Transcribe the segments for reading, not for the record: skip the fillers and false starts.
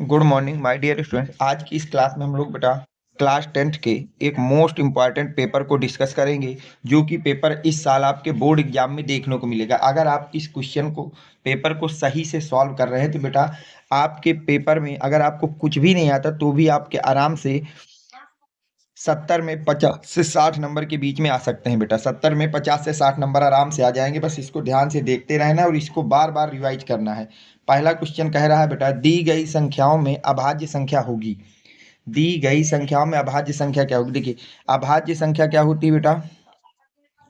Good morning my dear student. आज की इस क्लास में हम लोग बेटा क्लास 10th के एक मोस्ट इम्पॉर्टेंट पेपर को डिस्कस करेंगे, जो कि पेपर इस साल आपके बोर्ड एग्जाम में देखने को मिलेगा। अगर आप इस क्वेश्चन को पेपर को सही से सॉल्व कर रहे हैं तो बेटा आपके पेपर में अगर आपको कुछ भी नहीं आता तो भी आपके आराम से 70 में 50 से 60 नंबर के बीच में आ सकते हैं बेटा। 70 में 50 से 60 नंबर आराम से आ जाएंगे। बस इसको ध्यान से देखते रहना है और इसको बार बार रिवाइज करना है। पहला क्वेश्चन कह रहा है बेटा, दी गई संख्याओं में अभाज्य संख्या होगी। दी गई संख्याओं में अभाज्य संख्या क्या होगी? देखिए, अभाज्य संख्या क्या होती है बेटा?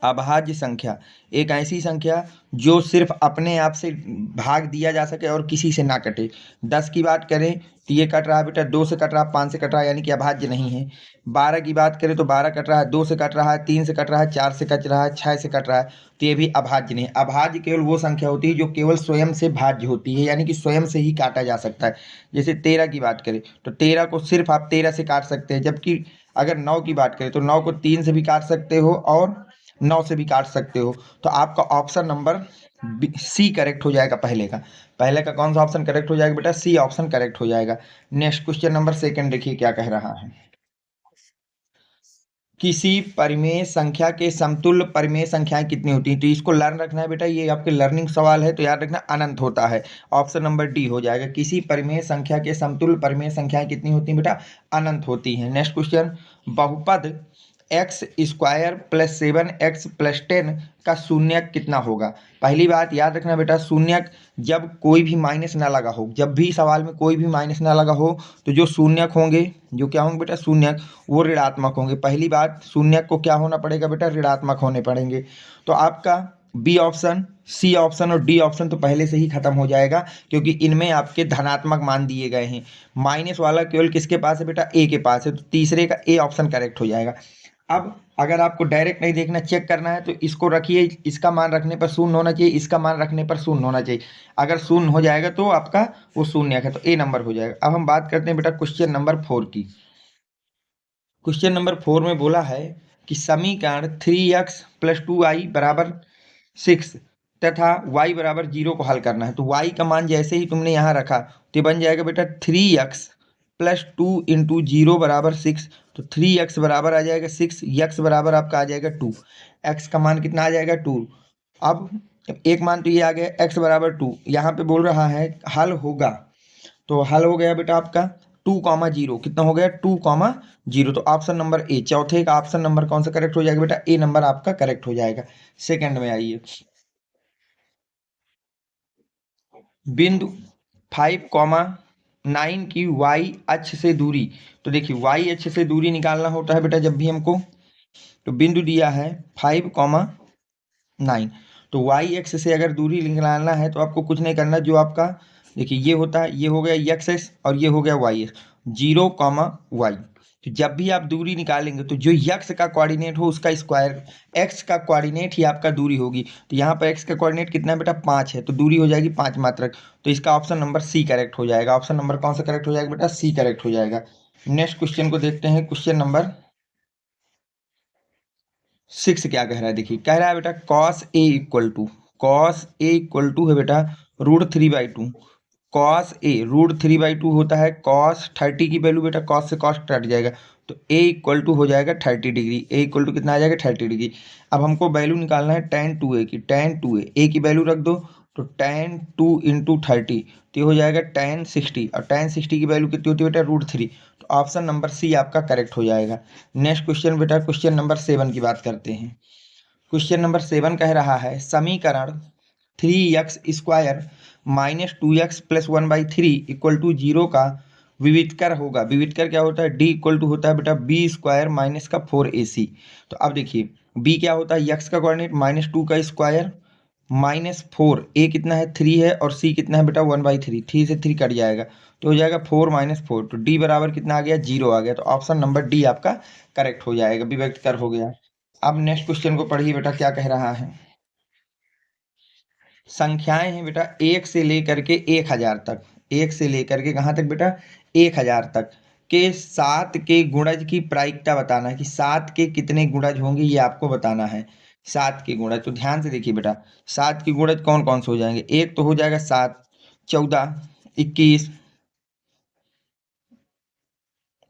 अभाज्य संख्या एक ऐसी संख्या जो सिर्फ अपने आप से भाग दिया जा सके और किसी से ना कटे। 10 की बात करें तो ये कट रहा है बेटा, 2 से कट रहा है, 5 से कट रहा है, यानी कि अभाज्य नहीं है। 12 की बात करें तो 12 कट रहा है, 2 से कट रहा है, 3 से कट रहा है, 4 से कट रहा है, 6 से कट रहा है, तो ये भी अभाज्य नहीं है। अभाज्य केवल वो संख्या होती है जो केवल स्वयं से भाज्य होती है, यानी कि स्वयं से ही काटा जा सकता है। जैसे 13 की बात करें तो 13 को सिर्फ आप 13 से काट सकते हैं, जबकि अगर 9 की बात करें तो 9 को 3 से भी काट सकते हो और 9 से भी काट सकते हो। तो आपका ऑप्शन नंबर सी करेक्ट हो जाएगा। पहले का कौन सा ऑप्शन करेक्ट हो जाएगा बेटा? सी ऑप्शन करेक्ट हो जाएगा। नेक्स्ट क्वेश्चन नंबर सेकंड देखिए क्या कह रहा है। किसी परिमेय संख्या के समतुल्य परिमेय संख्याएं कितनी होती हैं? तो इसको लर्न रखना है बेटा, ये आपके लर्निंग सवाल है तो याद रखना अनंत होता है। ऑप्शन नंबर डी हो जाएगा। किसी परिमेय संख्या के समतुल्य परिमेय संख्याएं कितनी होती हैं बेटा? अनंत होती हैं। नेक्स्ट क्वेश्चन, बहुपद x square plus 7x plus 10 का शून्यक कितना होगा? पहली बात याद रखना बेटा, शून्यक जब कोई भी माइनस ना लगा हो, जब भी सवाल में कोई भी माइनस ना लगा हो तो जो शून्यक होंगे, जो क्या होंगे बेटा? शून्यक, वो ऋणात्मक होंगे। पहली बात, शून्यक को क्या होना पड़ेगा बेटा? ऋणात्मक होने पड़ेंगे। तो आपका बी ऑप्शन, सी ऑप्शन और डी ऑप्शन तो पहले से ही खत्म हो जाएगा, क्योंकि इनमें आपके धनात्मक मान दिए गए हैं। माइनस वाला केवल किसके पास है बेटा? ए के पास है, तो तीसरे का ए ऑप्शन करेक्ट हो जाएगा। अब अगर आपको डायरेक्ट नहीं देखना, चेक करना है, तो इसको रखिए, इसका मान रखने पर शून्य होना चाहिए, इसका मान रखने पर शून्य होना चाहिए। अगर शून्य हो जाएगा तो आपका वो शून्य है, तो ए नंबर हो जाएगा। अब हम बात करते हैं बेटा क्वेश्चन नंबर 4 की। क्वेश्चन नंबर 4 में बोला है कि समीकरण 3x प्लस 2y बराबर 6 तथा y बराबर 0 को हल करना है। तो y का मान जैसे ही तुमने यहाँ रखा तो बन जाएगा बेटा 3x प्लस 2 इंटू 0 बराबर 6। तो 3x बराबर आ जाएगा 6, x बराबर आपका आ जाएगा 2। x का मान कितना आ जाएगा? 2। अब एक मान तो ये आ गया x बराबर 2। यहाँ पे बोल रहा है हल होगा, तो हल हो गया बेटा आपका 2,0। कितना हो गया? 2,0। तो ऑप्शन नंबर ए, चौथे का ऑप्शन नंबर कौन सा करेक्ट हो जाएगा बेटा? ए नंबर आपका करेक्ट हो जाएगा। सेकंड में आइए, बिंदु 5,9 की y अक्ष से दूरी। तो देखिए, y अक्ष से दूरी निकालना होता है बेटा जब भी हमको, तो बिंदु दिया है 5,9, तो y अक्ष से अगर दूरी निकालना है तो आपको कुछ नहीं करना। जो आपका देखिए ये होता है, ये हो गया x और ये हो गया y, 0,y। तो जब भी आप दूरी निकालेंगे तो जो x का कोऑर्डिनेट हो उसका स्क्वायर, x का कोऑर्डिनेट ही आपका दूरी होगी। तो यहाँ पर x का कोऑर्डिनेट कितना है बेटा? 5 है, तो दूरी हो जाएगी 5 मात्रक। तो इसका ऑप्शन नंबर सी करेक्ट हो जाएगा। ऑप्शन नंबर कौन सा करेक्ट हो जाएगा बेटा? सी करेक्ट हो जाएगा। नेक्स्ट क्वेश्चन को देखते हैं। क्वेश्चन नंबर 6 क्या कह रहा है? देखिए, कह रहा है बेटा cos a इक्वल टू है बेटा √3/2। cos a √3/2 होता है। cos 30 की वैल्यू बेटा, cos से cos कट जाएगा, तो a इक्वल टू हो जाएगा 30 डिग्री। a इक्वल टू कितना आ जाएगा? 30 डिग्री। अब हमको वैल्यू निकालना है tan 2a की। tan 2a a की वैल्यू रख दो, तो tan 2 इंटू 30 तो ये हो जाएगा tan 60, और tan 60 की वैल्यू कितनी होती है बेटा? √3। तो ऑप्शन नंबर सी आपका करेक्ट हो जाएगा। नेक्स्ट क्वेश्चन बेटा, क्वेश्चन नंबर 7 की बात करते हैं। क्वेश्चन नंबर 7 कह रहा है समीकरण 3x square minus 2x plus 1/3 equal to 0 का विविधकर होगा। विविधकर क्या होता है? डी इक्वल टू होता है बेटा बी स्क्वायर माइनस का 4ac। तो अब देखिए, बी क्या होता है? x का कोऑर्डिनेट -2 का स्क्वायर -4, a कितना है? 3 है, और c कितना है बेटा? 1/3। 3 से 3 कट जाएगा तो हो जाएगा 4 - 4। तो d बराबर कितना आ गया? 0 आ गया। तो ऑप्शन नंबर डी आपका करेक्ट हो जाएगा, विविधकर हो गया। अब नेक्स्ट क्वेश्चन को पढ़िए बेटा, क्या कह रहा है। संख्याएं हैं बेटा 1 से लेकर के 1000 तक। 1 से लेकर के कहाँ तक बेटा? 1000 तक के 7 के गुणज की प्रायिकता बताना है कि 7 के कितने गुणज होंगे, ये आपको बताना है। 7 के गुणज, तो ध्यान से देखिए बेटा, 7 के गुणज कौन कौन से हो जाएंगे? एक तो हो जाएगा 7, 14, 21,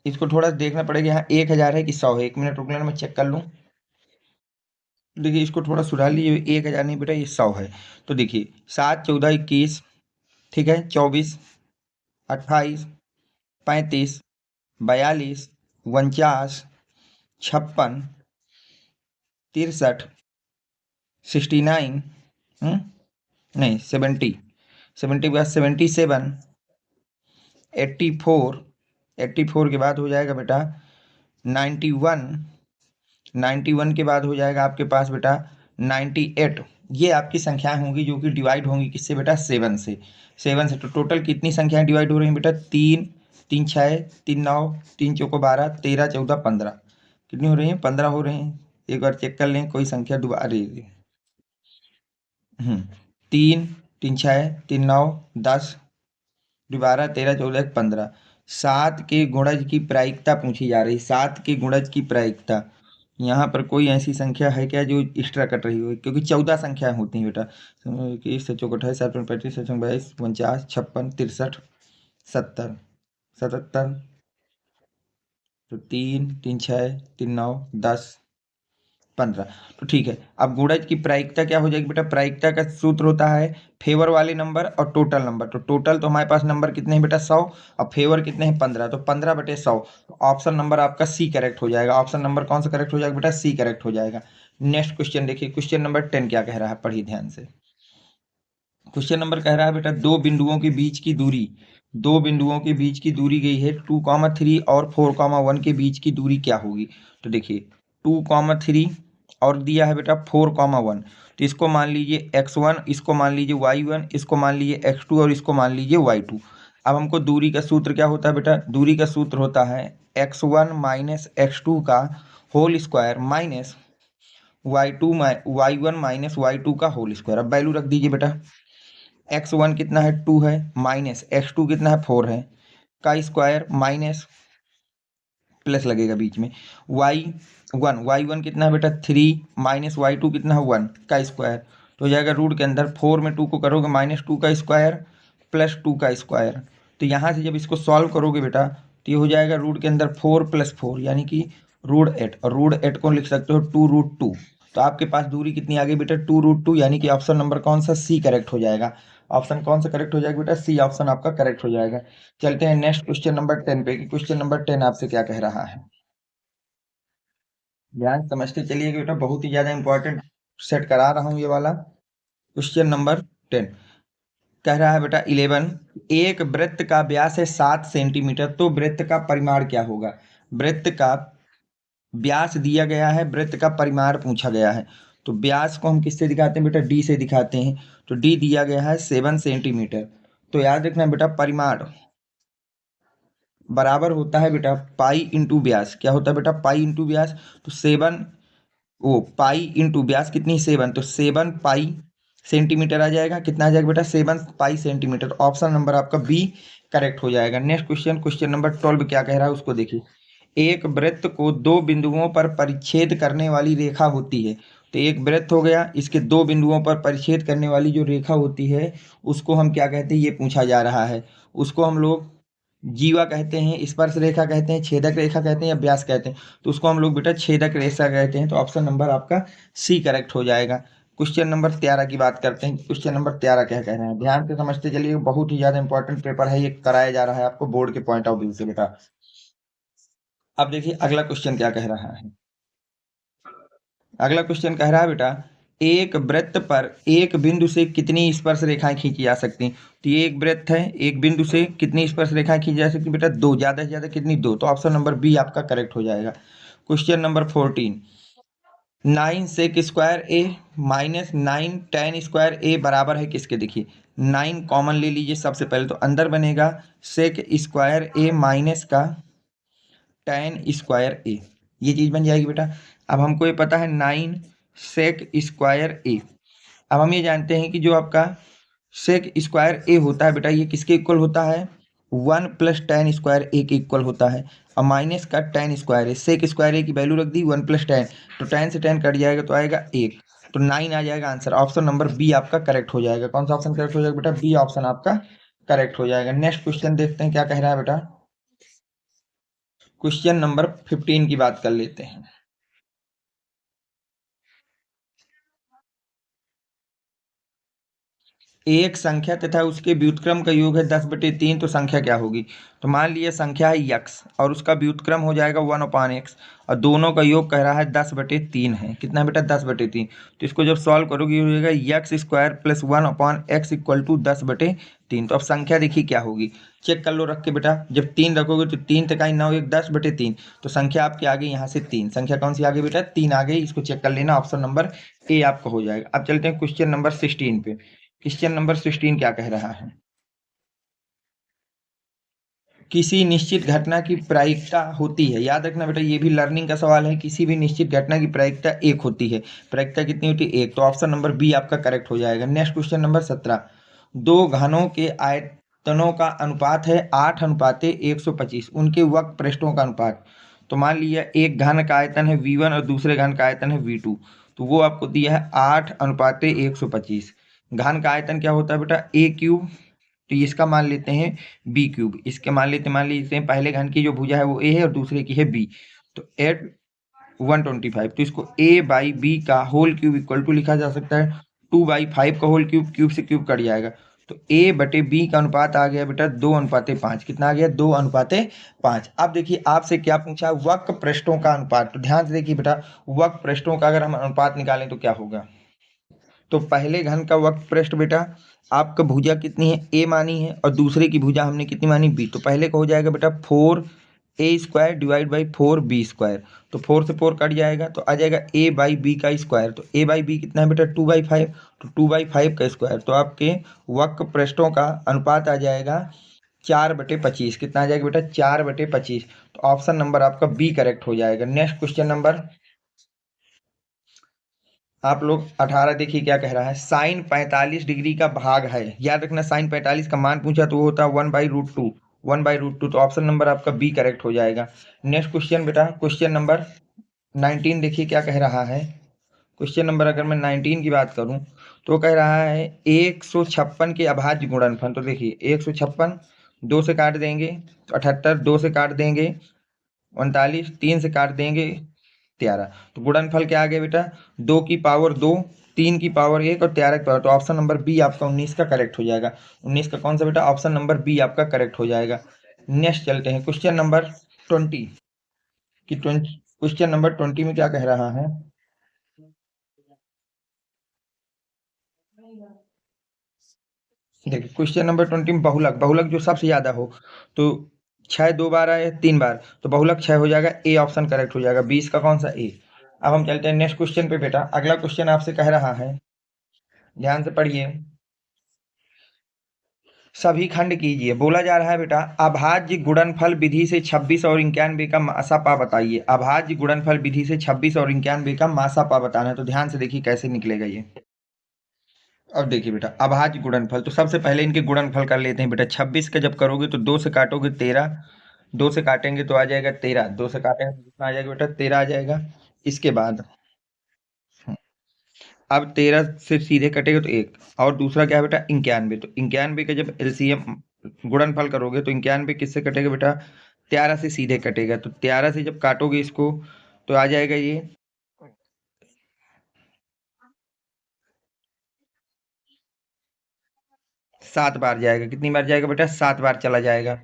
इसको थोड़ा देखना पड़ेगा, यहाँ 1000 है कि 100 है। 1 मिनट रुक लेना, मैं चेक कर लूँ। देखिए इसको थोड़ा सुधार लीजिए, 1000 नहीं बेटा, ये 100 है। तो देखिए 7 14 21, ठीक है, 24 28 35 42 49 56 63 69, नहीं 70, 70 के बाद 77 84, 84 के बाद हो जाएगा बेटा 91, 91 के बाद हो जाएगा आपके पास बेटा 98। ये आपकी संख्याएं होंगी जो कि डिवाइड होंगी किससे बेटा, 7 से। 7 से तो टोटल कितनी संख्याएं डिवाइड हो रही हैं बेटा, 3 3 6 3 9 3 चौको 12 13 14 15, कितनी हो रही हैं, 15 हो रही हैं। एक बार चेक कर लें, कोई संख्या दोबारा रही। 3 3 6 3 9 10 12 13 14 15। 7 के गुणज की प्रायिकता पूछी जा रही, 7 के गुणज की प्रायिकता। यहाँ पर कोई ऐसी संख्या है क्या जो एक्स्ट्रा कट रही हो, क्योंकि 14 संख्याएं होती हैं बेटा, 21 27 28 57 35 57 22 49 56 63 70 77। तो 3 3 6 3 9 10 15। तो ठीक है, अब गुणज की प्रायिकता क्या हो जाएगी बेटा, प्रायिकता का सूत्र होता है फेवर वाले नंबर और टोटल नंबर। तो टोटल तो हमारे पास नंबर कितने हैं बेटा, 100, और फेवर कितने हैं, 15, तो 15/100। तो ऑप्शन नंबर आपका सी करेक्ट हो जाएगा। ऑप्शन नंबर कौन सा करेक्ट हो जाएगा बेटा, सी करेक्ट हो जाएगा। नेक्स्ट क्वेश्चन देखिए, क्वेश्चन नंबर 10 क्या कह रहा है, पढ़िए ध्यान से। क्वेश्चन नंबर कह रहा है बेटा, दो बिंदुओं के बीच की दूरी, दो बिंदुओं के बीच की दूरी गई है 2,3 और 4,1 के बीच की दूरी क्या होगी। तो देखिए 2,3 और दिया है बेटा 4,1, तो इसको मान लीजिए x1, इसको मान लीजिए y1, इसको मान लीजिए x2 और इसको मान लीजिए y2। अब हमको दूरी का सूत्र क्या होता है बेटा, दूरी का सूत्र होता है x1 माइनस x2 का whole square minus y1 minus y2 का होल स्क्वायर। अब वैल्यू रख दीजिए बेटा, x1 कितना है 2 है, माइनस x2 कितना है 4 है, का स्क्वायर माइनस प्लस लगेगा बीच में y1 कितना है बेटा 3, माइनस y2 कितना है 1 का स्क्वायर। तो हो जाएगा रूट के अंदर 4 में 2 को करोगे -2 का स्क्वायर प्लस 2 का स्क्वायर। तो यहाँ से जब इसको सॉल्व करोगे बेटा तो ये हो जाएगा रूट के अंदर 4 + 4 यानी कि √8, और √8 को लिख सकते हो 2√2। तो आपके पास दूरी कितनी आ गई बेटा 2√2, यानी कि ऑप्शन नंबर कौन सा, सी करेक्ट हो जाएगा। ऑप्शन कौन सा करेक्ट हो जाएगा बेटा, सी ऑप्शन आपका करेक्ट हो जाएगा। चलते हैं नेक्स्ट क्वेश्चन नंबर 10 पे कि क्वेश्चन नंबर 10 आपसे क्या कह रहा है। ध्यान समझते चलिए कि बेटा बहुत ही ज्यादा इंपॉर्टेंट सेट करा रहा हूं ये वाला। क्वेश्चन नंबर 10 कह रहा है बेटा 11, एक वृत्त का व्यास है 7 सेंटीमीटर, तो वृत्त का परिमाण क्या होगा। वृत्त का व्यास दिया गया है, वृत्त का परिमाण पूछा गया है। तो व्यास को हम किससे दिखाते हैं बेटा, डी से दिखाते हैं। तो डी दिया गया है 7 सेंटीमीटर। तो याद रखना बेटा परिमाण बराबर होता है बेटा पाई इंटू व्यास। क्या होता है बेटा, पाई इंटू व्यास। तो 7, वो पाई इंटू व्यास कितनी 7, तो 7 पाई सेंटीमीटर आ जाएगा। कितना आ जाएगा बेटा, 7 पाई सेंटीमीटर। ऑप्शन नंबर आपका बी करेक्ट हो जाएगा। नेक्स्ट क्वेश्चन, क्वेश्चन नंबर 12 क्या कह रहा है उसको देखिए। एक वृत्त को दो बिंदुओं पर परिच्छेद करने वाली रेखा होती है। तो एक वृत्त हो गया, इसके दो बिंदुओं पर परिच्छेद करने वाली जो रेखा होती है उसको हम क्या कहते हैं, ये पूछा जा रहा है। उसको हम लोग जीवा कहते हैं, स्पर्श रेखा कहते हैं, छेदक रेखा कहते हैं या व्यास कहते हैं। तो उसको हम लोग बेटा छेदक रेखा कहते हैं। तो ऑप्शन नंबर आपका सी करेक्ट हो जाएगा। क्वेश्चन नंबर 13 की बात करते हैं। क्वेश्चन नंबर 13 क्या कह रहे हैं, ध्यान से समझते चलिए, बहुत ही ज्यादा इंपॉर्टेंट पेपर है, ये कराया जा रहा है आपको बोर्ड के पॉइंट ऑफ व्यू से बेटा। अब देखिए अगला क्वेश्चन क्या कह रहा है। अगला क्वेश्चन कह रहा है बेटा, एक वृत्त पर एक बिंदु से कितनी स्पर्श रेखाएं खींची जा सकती हैं। तो ये एक वृत्त है, एक बिंदु से कितनी स्पर्श रेखाएं खींची जा सकती बेटा, 2, ज्यादा से ज्यादा कितनी, 2। तो ऑप्शन नंबर बी आपका करेक्ट हो जाएगा। क्वेश्चन नंबर 14, 9 सेक स्क्वायर ए माइनस 9 tan स्क्वायर ए बराबर है किसके। देखिए 9 कॉमन ले लीजिए सबसे पहले, तो अंदर बनेगा सेक स्क्वायर ए माइनस का tan स्क्वायर ए, ये चीज बन जाएगी बेटा। अब हमको ये पता है 9 सेक स्क्वायर ए। अब हम ये जानते हैं कि जो आपका सेक स्क्वायर ए होता है बेटा, ये किसके इक्वल होता है, 1 + tan स्क्वायर ए के इक्वल होता है। और माइनस का tan स्क्वायर ए, सेक स्क्वायर ए की वैल्यू रख दी 1 + tan, तो tan से tan कट जाएगा तो आएगा 1। तो 9 आ जाएगा आंसर। ऑप्शन नंबर बी आपका करेक्ट हो जाएगा। कौन सा ऑप्शन करेक्ट हो जाएगा बेटा, बी ऑप्शन आपका करेक्ट हो जाएगा। नेक्स्ट क्वेश्चन देखते हैं क्या कह रहा है बेटा। क्वेश्चन नंबर 15 की बात कर लेते हैं। एक संख्या तथा उसके व्युत्क्रम का योग है 10/3, तो संख्या क्या होगी? तो मान लिया संख्या है यक्स और उसका व्युत्क्रम हो जाएगा 1/x और दोनों का योग कह रहा है 10/3 है। कितना है बेटा? 10/3। तो इसको जब सॉल्व करोगे हो जाएगा x square plus 1/x equal to 10/3। तो अब संख्या देखिए क्या होगी, चेक कर लो रख के बेटा। जब 3 रखोगे तो 3 तकाई 9 1 10/3, तो संख्या आपकी आ गई यहाँ से 3। संख्या कौन सी आ गई बेटा? 3 आ गई। इसको चेक कर लेना, ऑप्शन नंबर ए आपका हो जाएगा। अब चलते हैं क्वेश्चन नंबर 16 पे। क्वेश्चन नंबर 16 क्या कह रहा है? किसी निश्चित घटना की प्रायिकता होती है, याद रखना बेटा ये भी लर्निंग का सवाल है। किसी भी निश्चित घटना की प्रायिकता 1 होती है। प्रायिकता कितनी होती है? 1। तो ऑप्शन नंबर बी आपका करेक्ट हो जाएगा। Next question number 17। दो घनों के आयतनों का अनुपात है 8:125, उनके वक्र पृष्ठों का अनुपात। तो मान लिया एक घन का आयतन है V1 और दूसरे घन का आयतन है V2, तो वो आपको दिया है 8:125। घन का आयतन क्या होता है बेटा? ए क्यूब। तो इसका मान लेते हैं बी क्यूब। इसके मान लेते हैं पहले घन की जो भुजा है वो ए है और दूसरे की है बी। तो 8/125, तो इसको ए बाई बी का होल क्यूब इक्वल टू लिखा जा सकता है 2/5 का होल क्यूब। क्यूब से क्यूब कट जाएगा, तो ए बटे बी का अनुपात आ गया बेटा 2:5। कितना आ गया? 2:5। अब देखिए आपसे क्या पूछा? वक्र पृष्ठों का अनुपात। तो ध्यान से देखिए बेटा, वक्र पृष्ठों का अगर हम अनुपात निकालें तो क्या होगा? तो पहले घन का वक्र पृष्ठ बेटा आपका भुजा कितनी है? ए मानी है और दूसरे की भुजा हमने कितनी मानी? बी। तो पहले का हो जाएगा बेटा 4a² डिवाइड बाई 4b²। तो 4 से 4 कट जाएगा तो आ जाएगा a बाई बी का स्क्वायर। तो a बाई बी कितना है बेटा? 2/5। तो 2/5 का स्क्वायर। तो आपके वक्र पृष्ठों का अनुपात आ जाएगा 4/25। कितना आ जाएगा बेटा? 4/25। तो ऑप्शन नंबर आपका बी करेक्ट हो जाएगा। नेक्स्ट क्वेश्चन नंबर आप लोग 18 देखिए क्या कह रहा है। साइन 45 डिग्री का भाग है, याद रखना साइन 45 का मान पूछा तो वो होता है 1/√2। 1/√2, तो ऑप्शन नंबर आपका बी करेक्ट हो जाएगा। नेक्स्ट क्वेश्चन बेटा, क्वेश्चन नंबर 19 देखिए क्या कह रहा है। क्वेश्चन नंबर अगर मैं 19 की बात करूं तो कह रहा है 156 के अभाज्य गुणनफल। तो देखिए 156 2 से काट देंगे तो 78, 2 से काट देंगे 39, 3 से काट देंगे 13। तो गुणनफल क्या आ गया बेटा? 2 की पावर 2, 3 की पावर 1 और 13 की पावर। तो ऑप्शन नंबर बी आपका 19 का करेक्ट हो जाएगा। 19 का कौन सा बेटा? ऑप्शन नंबर बी आपका करेक्ट हो जाएगा। नेक्स्ट चलते हैं क्वेश्चन नंबर 20 की। 20 क्वेश्चन नंबर 20 में क्या कह रहा है? देखिए क्वेश्चन नंबर 20 में बहुलक, बहुलक जो सबसे ज्यादा हो। तो 6 2 बार आए 3 बार, तो बहुलक 6 हो जाएगा। ए ऑप्शन करेक्ट हो जाएगा। 20 का कौन सा? ए। अब हम चलते हैं नेक्स्ट क्वेश्चन पे बेटा। अगला क्वेश्चन आपसे कह रहा है, ध्यान से पढ़िए, सभी खंड कीजिए। बोला जा रहा है बेटा अभाज्य गुणनफल विधि से 26 और 91 का मासापा बताइए। अभाज्य गुणनफल विधि से 26 और 91 का मासापा बताना है। तो ध्यान से देखिए कैसे निकलेगा ये। अब देखिए बेटा अभाज्य गुणनफल, तो सबसे पहले इनके गुणनफल कर लेते हैं बेटा। 26 का जब करोगे तो 2 से काटोगे 13, 2 से काटेंगे तो आ जाएगा 13, 2 से काटेंगे तो कितना आ जाएगा बेटा? 13 आ जाएगा। इसके बाद अब 13 से सीधे कटेगा तो 1, और दूसरा क्या है बेटा? 91। तो 91 का जब एलसीएम गुणनफल करोगे तो 91 किससे कटेगा बेटा? 13 से सीधे कटेगा। तो 13 से जब काटोगे इसको तो आ जाएगा ये 7 बार जाएगा। कितनी बार जाएगा बेटा? 7 बार चला जाएगा।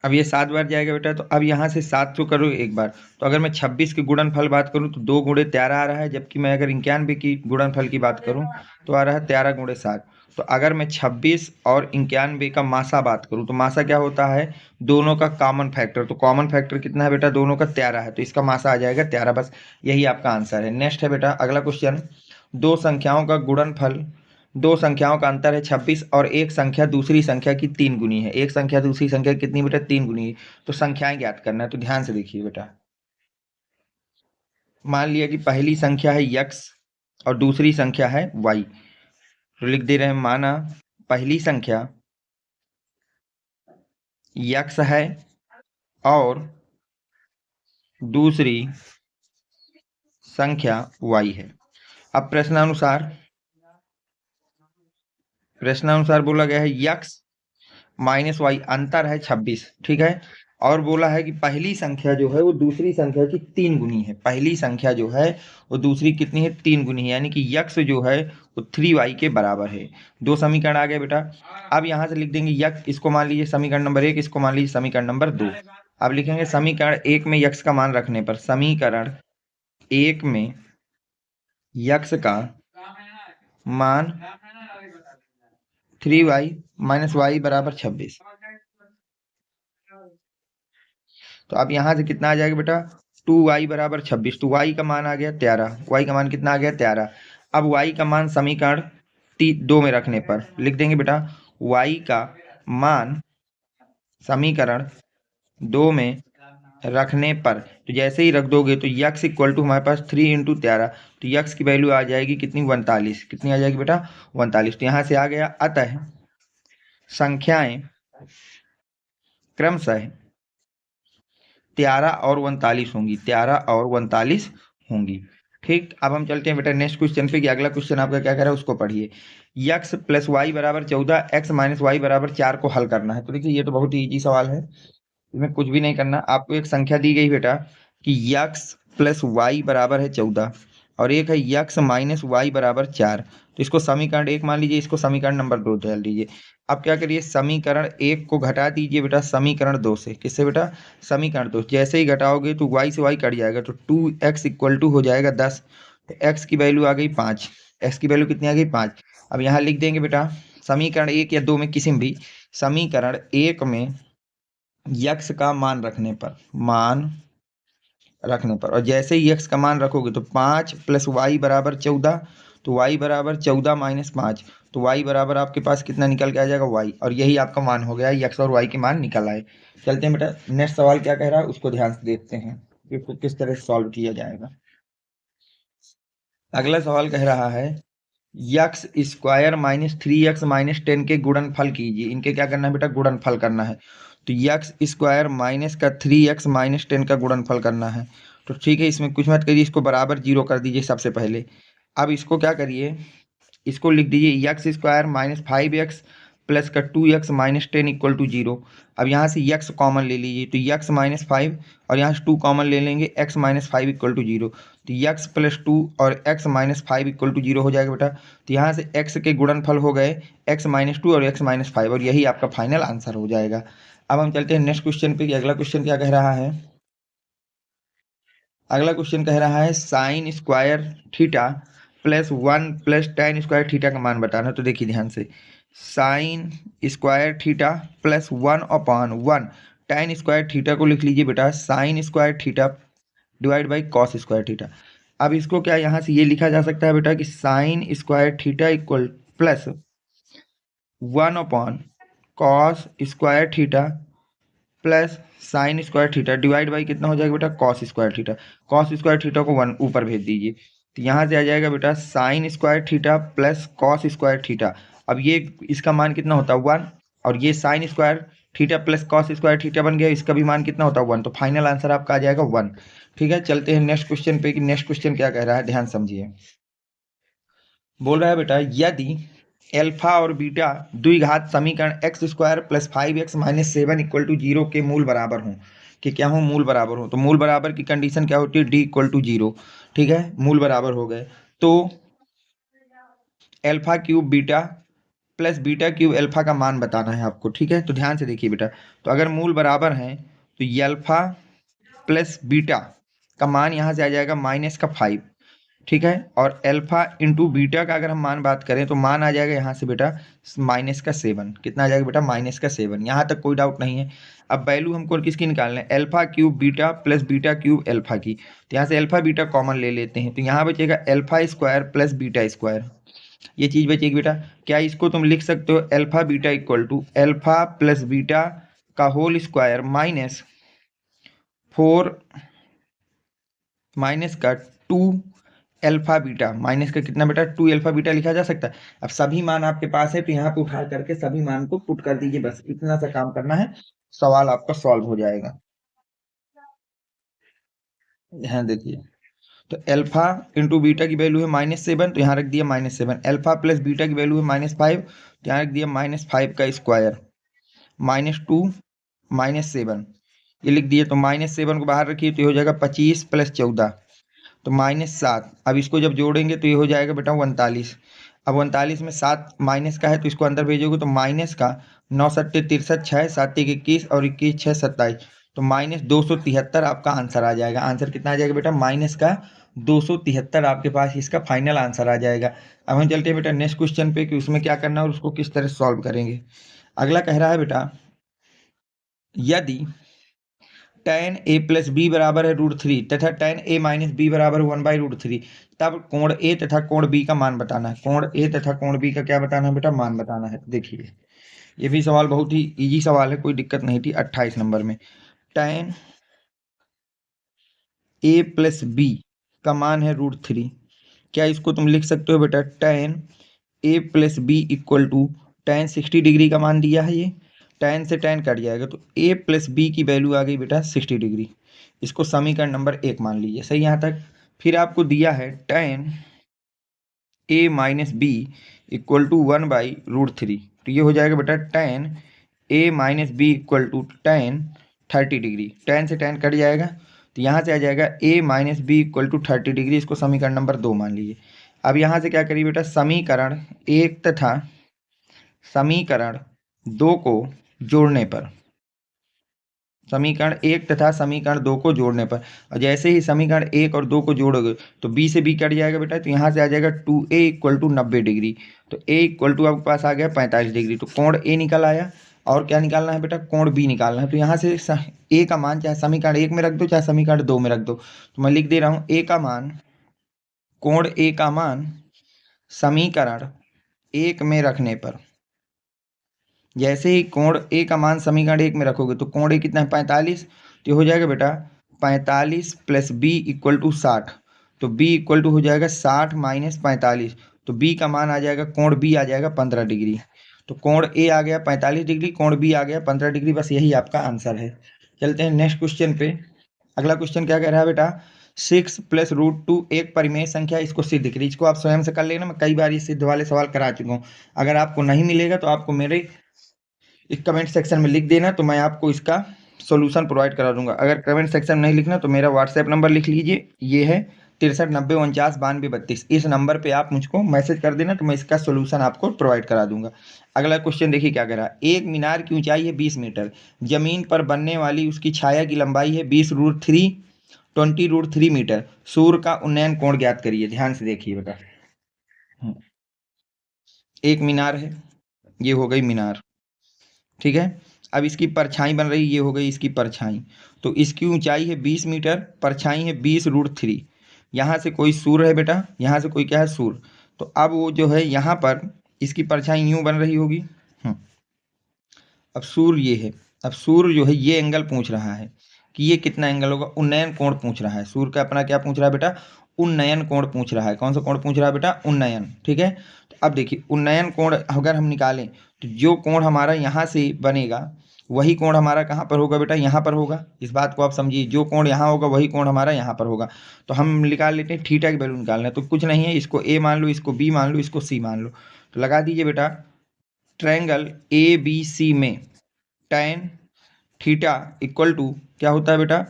अब ये 7 बार जाएगा बेटा, तो अब यहाँ से 7 तो करो एक बार। तो अगर मैं 26 के गुणनफल बात करूँ तो 2 गुणे 13 आ रहा है, जबकि मैं अगर 91 की गुणनफल की बात करूँ तो आ रहा है 13 गुणे 7। तो अगर मैं 26 और 91 का मासा बात करूँ तो मासा क्या होता है? दोनों का कॉमन फैक्टर। तो कॉमन फैक्टर कितना है बेटा? दोनों का 13 है, तो इसका मासा आ जाएगा 13। बस यही आपका आंसर है। नेक्स्ट है बेटा अगला क्वेश्चन, दो संख्याओं का गुणनफल, दो संख्याओं का अंतर है 26 और एक संख्या दूसरी संख्या की 3 गुनी है। एक संख्या दूसरी संख्या कितनी बेटा? 3 गुनी है। तो संख्याएं ज्ञात करना है। तो ध्यान से देखिए बेटा, मान लिया कि पहली संख्या है x और दूसरी संख्या है y। तो लिख दे रहे हैं माना पहली संख्या x है और दूसरी संख्या y है। अब प्रश्नानुसार बोला गया है x माइनस वाई अंतर है 26, ठीक है। और बोला है कि पहली संख्या जो है वो दूसरी संख्या की 3 गुनी है। पहली संख्या जो है वो दूसरी कितनी है? 3 गुनी है, यानी कि यक्स जो है वो 3y के बराबर है। दो समीकरण आ गए बेटा। अब यहाँ से लिख देंगे यक्स, इसको मान लीजिए समीकरण नंबर 1, इसको मान लीजिए समीकरण नंबर 2। अब लिखेंगे समीकरण 1 में यक्स का मान रखने पर, समीकरण 1 में यक्स का मान 3y माइनस वाई बराबर 26। तो अब यहाँ से कितना आ जाएगा बेटा? 2y बराबर 26। तो y का मान आ गया 13। y का मान कितना आ गया? 13। अब y का मान समीकरण 2 में रखने पर लिख देंगे बेटा, y का मान समीकरण 2 में रखने पर, तो जैसे ही रख दोगे तो यक्स इक्वल टू हमारे पास 3 इंटू 13, तो यक्स की वैल्यू आ जाएगी कितनी? 49। कितनी आ जाएगी बेटा? 49। तो यहाँ से आ गया, अतः संख्याएं क्रमशः 13 और 39 होंगी। 13 और 39 होंगी। ठीक, अब हम चलते हैं बेटा नेक्स्ट क्वेश्चन पे कि अगला क्वेश्चन आपका क्या कह रहा है उसको पढ़िए। यक्स प्लस वाई बराबर 14, एक्स माइनस वाई बराबर 4 को हल करना है। तो देखिए ये तो बहुत ही ईजी सवाल है, इसमें कुछ भी नहीं करना। आपको एक संख्या दी गई बेटा कि यक्स प्लस वाई बराबर है 14 और एक है यक्स माइनस वाई बराबर 4। तो इसको समीकरण 1 मान लीजिए, इसको समीकरण नंबर 2 डाल दीजिए। अब क्या करिए, समीकरण 1 को घटा दीजिए बेटा समीकरण 2 से। किससे बेटा? समीकरण 2। जैसे ही घटाओगे तो y से y कट जाएगा, तो 2x इक्वल टू हो जाएगा 10। तो x की वैल्यू आ गई 5। x की वैल्यू कितनी आ गई? 5। अब यहाँ लिख देंगे बेटा समीकरण 1 या 2 में किसी में भी, समीकरण 1 में यक्स का मान रखने पर और जैसे ही यक्स का मान रखोगे तो 5 प्लस वाई बराबर 14। तो y बराबर 14 माइनस 5, तो y बराबर आपके पास कितना निकल के आ जाएगा? y। और यही आपका मान हो गया, यक्स और y के मान निकल आए। चलते हैं बेटा नेक्स्ट सवाल क्या कह रहा है उसको ध्यान से देखते हैं कि इसको किस तरह से सॉल्व किया जाएगा। अगला सवाल कह रहा है x square minus 3x minus 10 के गुणनफल कीजिए। इनके क्या करना है बेटा? गुणनफल करना है। तो यक्स स्क्वायर माइनस का 3x माइनस 10 का गुणनफल करना है। तो ठीक है, इसमें कुछ मत करिए, इसको बराबर 0 कर दीजिए सबसे पहले। अब इसको क्या करिए, इसको लिख दीजिए x square minus 5x plus का 2x माइनस 10 इक्वल टू 0। अब यहाँ से यक्स कॉमन ले लीजिए, तो यक्स माइनस 5 और यहाँ से 2 कॉमन ले लेंगे, x माइनस 5 इक्वल टू 0। तो यक्स प्लस 2 और x माइनस 5 इक्वल टू 0 हो जाएगा बेटा। तो यहाँ से x के गुणनफल हो गए x माइनस 2 और x माइनस 5, और यही आपका फाइनल आंसर हो जाएगा। अब हम चलते हैं नेक्स्ट क्वेश्चन पे कि अगला क्वेश्चन क्या कह रहा है। अगला क्वेश्चन कह रहा है sign square theta plus 1 plus tan square theta का मान बताना। तो देखिए ध्यान से, sign square theta plus 1/1 tan square theta को लिख लीजिए बेटा sign square theta divide by cos square theta. अब इसको क्या यहाँ से ये लिखा जा सकता है बेटा कि sine square theta equal plus 1/कॉस square theta plus sine square theta divide by कितना हो जाएगा बेटा? Cos square theta. Cos square theta को 1 ऊपर भेज दीजिए, तो यहाँ से आ जाएगा बेटा sign square theta plus cos square theta. अब ये इसका मान कितना होता है? 1। और ये sign square theta plus cos square theta बन गया, इसका भी मान कितना होता है? 1। तो फाइनल आंसर आपका आ जाएगा 1। ठीक है, चलते हैं नेक्स्ट क्वेश्चन पे कि नेक्स्ट क्वेश्चन क्या कह रहा है, ध्यान समझिए। बोल रहा है बेटा यदि एल्फा और बीटा द्विघात समीकरण x square plus 5x minus 7 equal to 0 के मूल बराबर हों, कि क्या हो? मूल बराबर हो। तो मूल बराबर की कंडीशन क्या होती है? d equal to 0। ठीक है, मूल बराबर हो गए तो alpha cube beta plus beta cube alpha का मान बताना है आपको। ठीक है, तो ध्यान से देखिए बेटा, तो अगर मूल बराबर हैं तो एल्फा प्लस बीटा का मान यहाँ से आ जाएगा माइनस का 5। ठीक है, और एल्फा इंटू बीटा का अगर हम मान बात करें तो मान आ जाएगा यहाँ से बेटा माइनस का 7। कितना आ जाएगा बेटा? माइनस का 7। यहाँ तक कोई डाउट नहीं है। अब वैल्यू हमको किसकी निकालना है? Alpha cube beta plus beta cube alpha की। तो यहाँ से एल्फा बीटा कॉमन ले लेते हैं, तो यहाँ बचेगा alpha square plus beta square, ये चीज़ बचेगी बेटा। क्या इसको तुम लिख सकते हो alpha beta equal to alpha plus beta का होल स्क्वायर माइनस 4 माइनस का 2 एल्फा बीटा, माइनस का कितना बेटा? 2 एल्फा बीटा लिखा जा सकता है। अब सभी मान आपके पास है तो यहाँ पे उठा करके सभी मान को पुट कर दीजिए, बस इतना सा काम करना है, सवाल आपका सॉल्व हो जाएगा। ध्यान देखिए, तो एल्फा इंटू बीटा की वैल्यू है -7, तो यहाँ रख दिया -7। एल्फा प्लस बीटा की वैल्यू है -5, तो यहाँ रख दिया -5 का स्क्वायर, -2 -7। ये लिख दिए, तो -7 को बाहर रखिए तो ये हो जाएगा 25 + 14 तो -7। अब इसको जब जोड़ेंगे तो ये हो जाएगा बेटा 39। अब 39 में 7 माइनस का है तो इसको अंदर भेजोगे तो माइनस का 9 सत्ते 63, 6 7 21 और 21 6 27 तो -273 आपका आंसर आ जाएगा। आंसर कितना आ जाएगा बेटा? माइनस का 273 आपके पास इसका फाइनल आंसर आ जाएगा। अब हम चलते हैं बेटा नेक्स्ट क्वेश्चन पे कि उसमें क्या करना है और उसको किस तरह सॉल्व करेंगे। अगला कह रहा है बेटा, यदि tan a प्लस बी बराबर है √3 तथा tan a माइनस बी बराबर 1/√3 तब कोण a तथा कोण b का मान बताना है। कोण a तथा कोण b का क्या बताना है बेटा? मान बताना है। देखिए ये भी सवाल बहुत ही इजी सवाल है, कोई दिक्कत नहीं थी। 28 नंबर में tan a प्लस बी का मान है √3। क्या इसको तुम लिख सकते हो बेटा? tan a plus b equal to tan 60 degree का मान दिया है, ये tan से tan कट जाएगा तो a प्लस बी की वैल्यू आ गई बेटा 60 डिग्री। इसको समीकरण नंबर 1 मान लीजिए। सही यहाँ तक। फिर आपको दिया है tan a minus b equal to 1/√3 तो ये हो जाएगा बेटा tan a minus b equal to tan 30 degree. tan से tan कट जाएगा तो यहाँ से आ जाएगा a minus b equal to 30 degree. इसको समीकरण नंबर 2 मान लीजिए। अब यहाँ से क्या करिए बेटा? समीकरण 1 तथा समीकरण 2 को जोड़ने पर, समीकरण 1 तथा समीकरण 2 को जोड़ने पर, और जैसे ही समीकरण 1 और 2 को जोड़ोगे तो b से b कट जाएगा बेटा, तो यहाँ से आ जाएगा 2a इक्वल टू 90 डिग्री। तो a इक्वल टू आपके पास आ गया 45 डिग्री। तो कोण a निकल आया और क्या निकालना है बेटा? कोण b निकालना है। तो यहाँ से a का मान चाहे समीकरण 1 में रख दो चाहे समीकरण 2 में रख दो। तो मैं लिख दे रहा हूँ a का मान, कोण a का मान समीकरण 1 में रखने पर, जैसे ही कोण ए का मान समीकरण 1 में रखोगे तो कोण ए कितना है? 45। तो ये हो जाएगा बेटा 45 + b इक्वल टू 60। तो b इक्वल टू हो जाएगा 60 माइनस 45। तो b का मान आ जाएगा, कोण b आ जाएगा 15 डिग्री। तो कोण ए आ गया 45 डिग्री, कोण b आ गया 15 डिग्री। बस यही आपका आंसर है। चलते हैं नेक्स्ट क्वेश्चन पे। अगला क्वेश्चन क्या कह रहा है बेटा? 6 + √2 एक परिमेय संख्या, इसको सिद्ध करिए। इसको आप स्वयं से कर लेना, मैं कई बार ये सिद्ध वाले सवाल करा चुका हूँ। अगर आपको नहीं मिलेगा तो आपको मेरे एक कमेंट सेक्शन में लिख देना, तो मैं आपको इसका सॉल्यूशन प्रोवाइड करा दूंगा। अगर कमेंट सेक्शन में नहीं लिखना तो मेरा व्हाट्सएप नंबर लिख लीजिए, ये है 639049 9232। इस नंबर पे आप मुझको मैसेज कर देना तो मैं इसका सॉल्यूशन आपको प्रोवाइड करा दूंगा। अगला क्वेश्चन देखिए क्या कह रहा है। एक मीनार की ऊंचाई है 20 मीटर, जमीन पर बनने वाली उसकी छाया की लंबाई है 20 √3 मीटर। सूर्य का उन्नयन कोण ज्ञात करिए। ध्यान से देखिए बेटा, एक मीनार है, ये हो गई मीनार, ठीक है। अब इसकी परछाई बन रही, ये हो गई इसकी परछाई। तो इसकी ऊंचाई है 20 मीटर, परछाई है 20 √3। यहाँ से कोई सूर्य है बेटा, यहाँ से कोई क्या है? सूर्य। तो अब वो जो है यहाँ पर इसकी परछाई यूं बन रही होगी। अब सूर्य ये है, अब सूर्य जो है ये एंगल पूछ रहा है कि ये कितना एंगल होगा? उन्नयन कोण पूछ रहा है। सूर्य का अपना क्या पूछ रहा है बेटा? उन्नयन कोण पूछ रहा है। कौन सा कोण पूछ रहा है बेटा? उन्नयन, ठीक है। तो अब देखिए उन्नयन कोण अगर हम निकालें तो जो कोण हमारा यहाँ से बनेगा वही कोण हमारा कहाँ पर होगा बेटा? यहाँ पर होगा। इस बात को आप समझिए, जो कोण यहाँ होगा वही कोण हमारा यहाँ पर होगा। तो हम निकाल लेते हैं थीटा की वैल्यू निकालना है। तो कुछ नहीं है, इसको ए मान लो, इसको बी मान लो, इसको सी मान लो। तो लगा दीजिए बेटा, ट्रायंगल ए बी सी में tan थीटा इक्वल टू क्या होता है बेटा?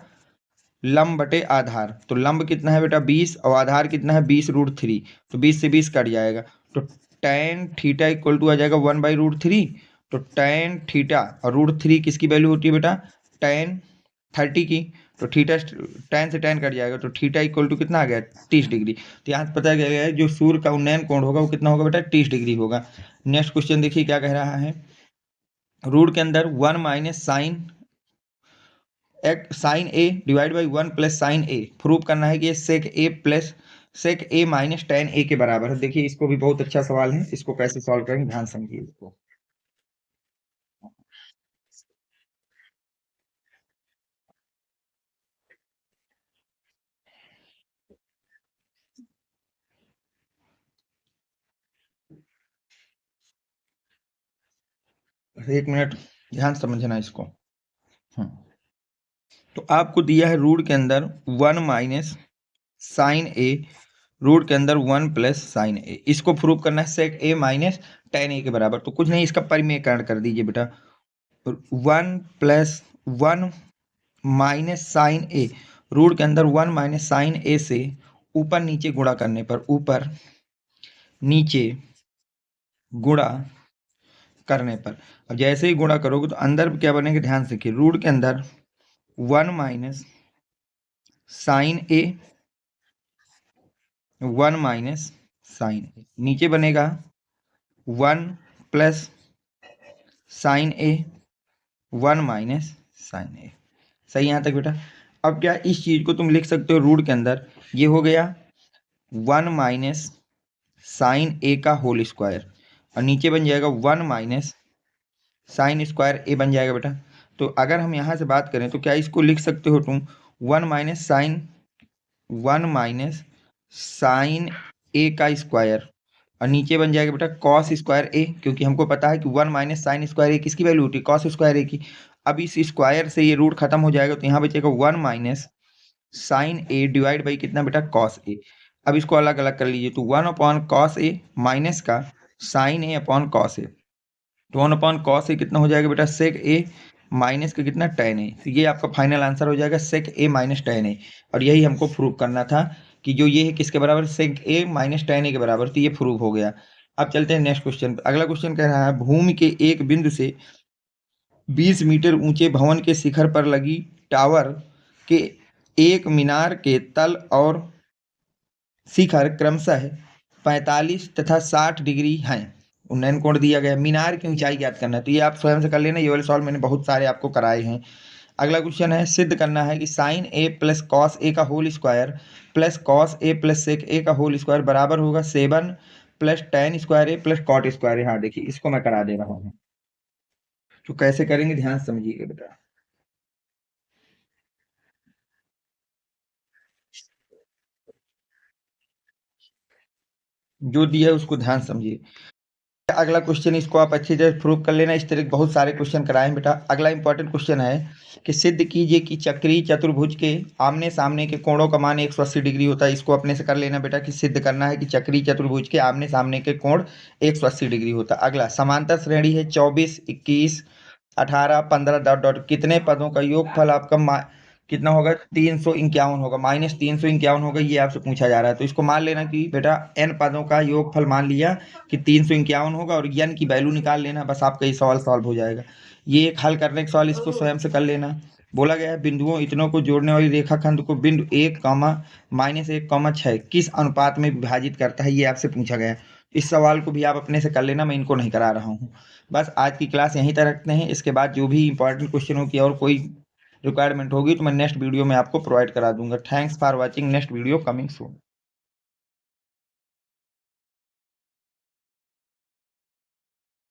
लंब बटे आधार। तो लंब कितना है बेटा? 20 और आधार कितना है? 20 √3। तो 20 से 20 कट जाएगा तो tan थीटा इक्वल टू आ जाएगा 1/√3। तो tan थीटा और √3 किसकी वैल्यू होती है बेटा? tan 30 की। तो थीटा tan से tan कट जाएगा तो थीटा इक्वल टू कितना आ गया? 30 डिग्री। तो यहाँ से पता गया है जो सूर्य का उन्नयन कोण होगा वो कितना होगा बेटा? 30 डिग्री होगा। नेक्स्ट क्वेश्चन देखिए क्या कह रहा है। रूट के अंदर 1 minus sine a divide by 1 plus sine a prove करना है कि ये sec a plus sec a minus tan a के बराबर है। देखिए इसको भी बहुत अच्छा सवाल है, इसको कैसे सॉल्व करेंगे ध्यान समझिए इसको। एक मिनट ध्यान समझना इसको। तो आपको दिया है रूट के अंदर 1 माइनस साइन ए, रूट के अंदर 1 प्लस साइन ए। इसको प्रूव करना है सेक ए माइनस tan ए के बराबर। तो कुछ नहीं, इसका परिमेयकरण कर दीजिए बेटा। 1 + 1 माइनस साइन ए, रूट के अंदर 1 माइनस साइन ए से ऊपर नीचे गुणा करने पर, ऊपर नीचे गुणा करने पर, अब जैसे ही गुणा करोगे तो अंदर क्या बनेगा, ध्यान से देखिए, रूट के अंदर 1 माइनस साइन ए, 1 माइनस साइन ए, नीचे बनेगा 1 प्लस साइन ए, 1 माइनस साइन ए। सही यहाँ तक बेटा। अब क्या इस चीज को तुम लिख सकते हो रूट के अंदर, ये हो गया 1 माइनस साइन ए का होल स्क्वायर, और नीचे बन जाएगा 1 माइनस साइन स्क्वायर ए बन जाएगा बेटा। तो अगर हम यहाँ से बात करें तो क्या इसको लिख सकते हो तुम 1 माइनस साइन ए का स्क्वायर, और नीचे बन जाएगा बेटा कॉस स्क्वायर ए, क्योंकि हमको पता है कि 1 माइनस साइन स्क्वायर ए किसकी वैल्यू होती है, कॉस स्क्वायर ए की। अब इस स्क्वायर से ये रूट खत्म हो जाएगा तो यहाँ बचेगा 1 minus sine a divide by कितना बेटा, कॉस ए। अब इसको अलग अलग कर लीजिए, तो 1 अपॉन कॉस ए माइनस का sign A upon cos A, तो 1 अपॉन कॉस ए कितना हो जाएगा बेटा, सेक ए माइनस का कितना, टेन ए। तो ये आपका फाइनल आंसर हो जाएगा सेक ए माइनस टेन ए, और यही हमको प्रूव करना था कि जो ये है किसके बराबर, सेक ए माइनस टेन ए के बराबर, तो ये प्रूव हो गया। अब चलते हैं नेक्स्ट क्वेश्चन। अगला क्वेश्चन कह रहा है, भूमि के एक बिंदु से 20 मीटर ऊंचे भवन के शिखर पर लगी टावर के एक मीनार के तल और शिखर क्रमशः 45 तथा 60 डिग्री हैं। उन्नयन कोण दिया गया, मीनार की ऊंचाई ज्ञात करना है, तो ये आप स्वयं से कर लेना, ये वाले सवाल मैंने बहुत सारे आपको कराए हैं। अगला क्वेश्चन है, सिद्ध करना है कि sign A plus cos A का whole square plus cos A plus sec ए का होल स्क्वायर बराबर होगा 7 प्लस टेन स्क्वायर ए प्लस कॉट स्क्वायर ए। हाँ देखिए, इसको मैं करा दे रहा हूँ, तो कैसे करेंगे ध्यान से समझिएगा बेटा। जो दिया है उसको ध्यान से समझिए। अगला क्वेश्चन, इसको आप अच्छी तरह प्रूव कर लेना, इस तरह के बहुत सारे क्वेश्चन कराए हैं बेटा। अगला इंपॉर्टेंट क्वेश्चन है कि सिद्ध कीजिए कि चक्रीय चतुर्भुज के आमने सामने के कोणों का मान 180 डिग्री होता है। इसको अपने से कर लेना बेटा, कि सिद्ध करना है कि चक्रीय चतुर्भुज के आमने सामने के कोण 180 डिग्री होता है। अगला, समांतर श्रेणी है 24, 21, 18, 15 डॉट डॉट, कितने पदों का योगफल आपका कितना होगा, 351 होगा, माइनस 351 होगा, ये आपसे पूछा जा रहा है। तो इसको मान लेना कि बेटा n पदों का योगफल मान लिया कि 351 होगा, और n की वैल्यू निकाल लेना, बस आपका ये सवाल सॉल्व हो जाएगा। ये एक हल करने का सवाल, इसको स्वयं से कर लेना। बोला गया है, बिंदुओं इतनों को जोड़ने वाली रेखाखंड को बिंदु 1, -1, 6 किस अनुपात में विभाजित करता है, ये आपसे पूछा गया है। इस सवाल को भी आप अपने से कर लेना, मैं इनको नहीं करा रहा हूँ। बस आज की क्लास यहीं तक रखते हैं, इसके बाद जो भी इंपॉर्टेंट क्वेश्चनों की और कोई रिक्वायरमेंट होगी तो मैं नेक्स्ट वीडियो में आपको प्रोवाइड करा दूंगा। Thanks for watching, next video coming soon.